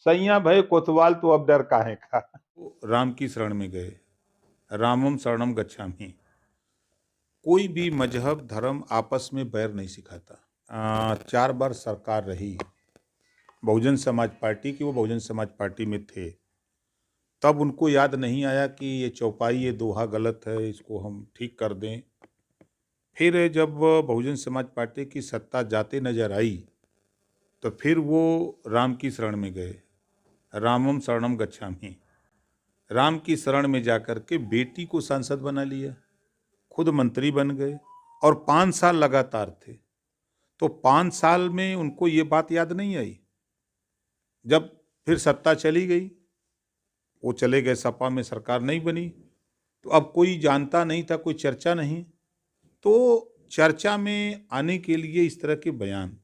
सैया भय कोतवाल तो अब डर काहे का। राम की शरण में गए, रामम शरणम गच्छामि। कोई भी मजहब धर्म आपस में बैर नहीं सिखाता। 4 बार सरकार रही बहुजन समाज पार्टी की, वो बहुजन समाज पार्टी में थे, तब उनको याद नहीं आया कि ये चौपाई, ये दोहा गलत है, इसको हम ठीक कर दें। फिर जब बहुजन समाज पार्टी की सत्ता जाते नजर आई तो फिर वो राम की शरण में गए, रामम शरणम गच्छामि। राम की शरण में जाकर के बेटी को सांसद बना लिया, खुद मंत्री बन गए और 5 साल लगातार थे। तो 5 साल में उनको ये बात याद नहीं आई। जब फिर सत्ता चली गई, वो चले गए, सपा में सरकार नहीं बनी, तो अब कोई जानता नहीं था, कोई चर्चा नहीं। तो चर्चा में आने के लिए इस तरह के बयान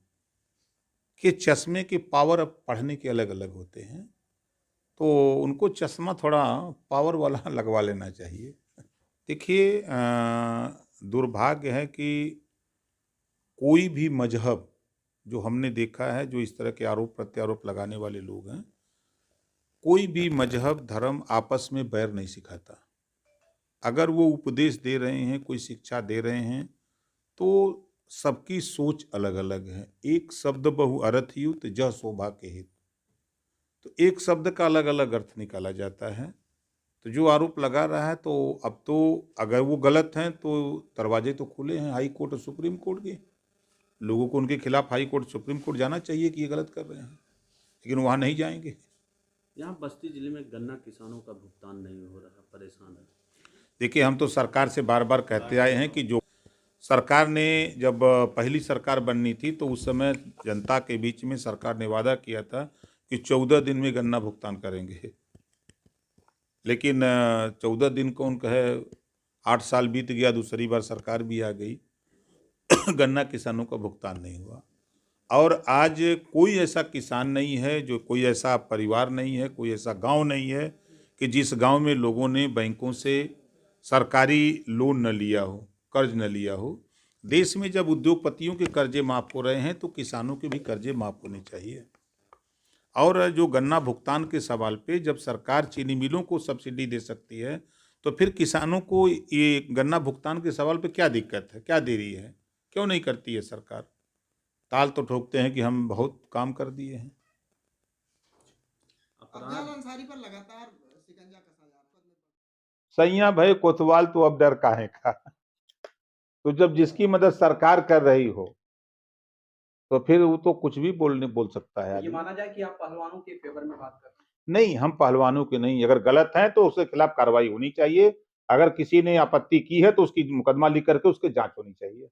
कि चश्मे के पावर अब पढ़ने के अलग अलग होते हैं, तो उनको चश्मा थोड़ा पावर वाला लगवा लेना चाहिए। देखिए, दुर्भाग्य है कि कोई भी मजहब, जो हमने देखा है, जो इस तरह के आरोप प्रत्यारोप लगाने वाले लोग हैं, कोई भी मजहब धर्म आपस में बैर नहीं सिखाता। अगर वो उपदेश दे रहे हैं, कोई शिक्षा दे रहे हैं, तो सबकी सोच अलग अलग है। एक शब्द बहु अर्थ युत जह शोभा के हित, तो एक शब्द का अलग अलग अर्थ निकाला जाता है। तो जो आरोप लगा रहा है, तो अब तो अगर वो गलत हैं तो दरवाजे तो खुले हैं हाई कोर्ट और सुप्रीम कोर्ट के। लोगों को उनके खिलाफ हाई कोर्ट सुप्रीम कोर्ट जाना चाहिए कि ये गलत कर रहे हैं, लेकिन वहाँ नहीं जाएंगे। यहाँ बस्ती जिले में गन्ना किसानों का भुगतान नहीं हो रहा, परेशान है। देखिए, हम तो सरकार से बार बार कहते आए हैं कि जो सरकार ने, जब पहली सरकार बननी थी तो उस समय जनता के बीच में सरकार ने वादा किया था कि 14 दिन में गन्ना भुगतान करेंगे, लेकिन 14 दिन कौन कहे, 8 साल बीत गया, दूसरी बार सरकार भी आ गई, गन्ना किसानों का भुगतान नहीं हुआ। और आज कोई ऐसा किसान नहीं है, जो कोई ऐसा परिवार नहीं है, कोई ऐसा गांव नहीं है कि जिस गांव में लोगों ने बैंकों से सरकारी लोन न लिया हो, कर्ज न लिया हो। देश में जब उद्योगपतियों के कर्जे माफ़ हो रहे हैं तो किसानों के भी कर्जे माफ़ होने चाहिए। और जो गन्ना भुगतान के सवाल पे, जब सरकार चीनी मिलों को सब्सिडी दे सकती है, तो फिर किसानों को ये गन्ना भुगतान के सवाल पे क्या दिक्कत है, क्या देरी है, क्यों नहीं करती है सरकार? ताल तो ठोकते हैं कि हम बहुत काम कर दिए हैं। अफजल अंसारी पर लगातार शिकंजा कसा जा रहा है। सैया भय कोतवाल तो अब डर काहे का। तो जब जिसकी मदद सरकार कर रही हो तो फिर वो तो कुछ भी बोल सकता है ये आदमी। माना जाए कि आप पहलवानों के फेवर में बात कर रहे हैं। नहीं, हम पहलवानों के नहीं। अगर गलत है तो उसके खिलाफ कार्रवाई होनी चाहिए। अगर किसी ने आपत्ति की है तो उसकी मुकदमा लिख करके उसकी जांच होनी चाहिए।